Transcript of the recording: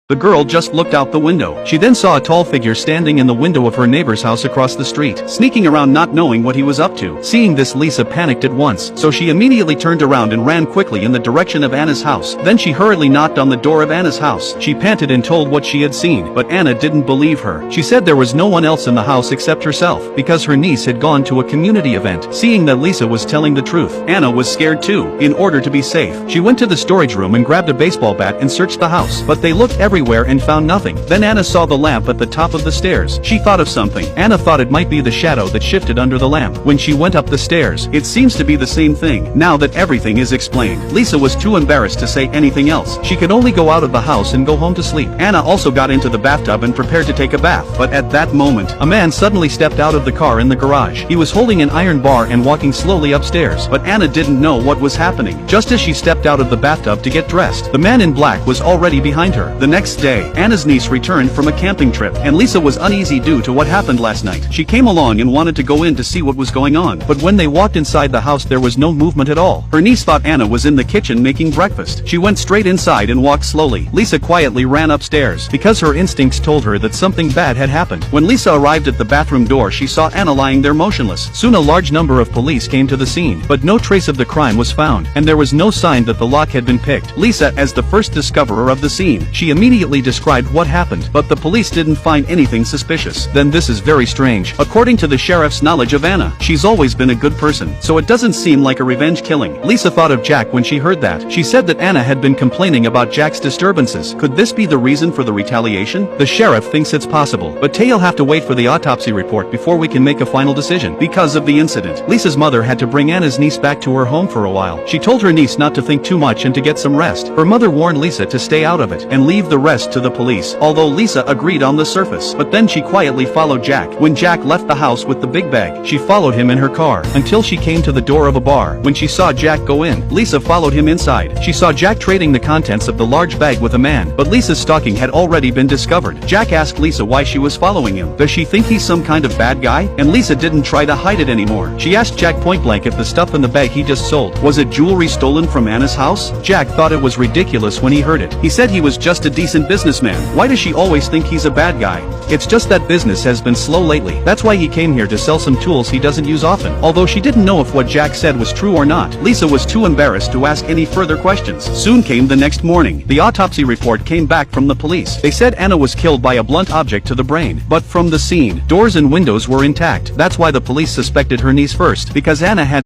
The girl just looked out the window. She then saw a tall figure standing in the window of her neighbor's house across the street, sneaking around not knowing what he was up to. Seeing this, Lisa panicked at once, so she immediately turned around and ran quickly in the direction of Anna's house. Then she hurriedly knocked on the door of Anna's house. She panted and told what she had seen, but Anna didn't believe her. She said there was no one else in the house except herself, because her niece had gone to a community event. Seeing that Lisa was telling the truth, Anna was scared too. In order to be safe, she went to the storage room and grabbed a baseball bat and searched the house, but they looked everywhere and found nothing. Then Anna saw the lamp at the top of the stairs. She thought of something. Anna thought it might be the shadow that shifted under the lamp when she went up the stairs. It seems to be the same thing. Now that everything is explained, Lisa was too embarrassed to say anything else. She could only go out of the house and go home to sleep. Anna also got into the bathtub and prepared to take a bath, but at that moment, a man suddenly stepped out of the car in the garage. He was holding an iron bar and walking slowly upstairs, but Anna didn't know what was happening. Just as she stepped out of the bathtub to get dressed, the man in black was already behind her. The next day, Anna's niece returned from a camping trip, and Lisa was uneasy due to what happened last night. She came along and wanted to go in to see what was going on, but when they walked inside the house there was no movement at all. Her niece thought Anna was in the kitchen making breakfast. She went straight inside and walked slowly. Lisa quietly ran upstairs, because her instincts told her that something bad had happened. When Lisa arrived at the bathroom door, she saw Anna lying there motionless. Soon a large number of police came to the scene, but no trace of the crime was found, and there was no sign that the lock had been picked. Lisa, as the first discoverer of the scene, she immediately described what happened, but the police didn't find anything suspicious. Then this is very strange. According to the sheriff's knowledge of Anna, she's always been a good person, so it doesn't seem like a revenge killing. Lisa thought of Jack when she heard that. She said that Anna had been complaining about Jack's disturbances. Could this be the reason for the retaliation? The sheriff thinks it's possible, but they'll have to wait for the autopsy report before we can make a final decision. Because of the incident, Lisa's mother had to bring Anna's niece back to her home for a while. She told her niece not to think too much and to get some rest. Her mother warned Lisa to stay out of it and leave the rest to the police, although Lisa agreed on the surface. But then she quietly followed Jack. When Jack left the house with the big bag, she followed him in her car until she came to the door of a bar. When she saw Jack go in, Lisa followed him inside. She saw Jack trading the contents of the large bag with a man, but Lisa's stalking had already been discovered. Jack asked Lisa why she was following him. Does she think he's some kind of bad guy? And Lisa didn't try to hide it anymore. She asked Jack point blank if the stuff in the bag he just sold was it jewelry stolen from Anna's house. Jack thought it was ridiculous when he heard it. He said he was just a decent businessman. Why does she always think he's a bad guy? It's just that business has been slow lately. That's why he came here to sell some tools he doesn't use often. Although she didn't know if what Jack said was true or not, Lisa was too embarrassed to ask any further questions. Soon came the next morning. The autopsy report came back from the police. They said Anna was killed by a blunt object to the brain. But from the scene, doors and windows were intact. That's why the police suspected her niece first, because Anna had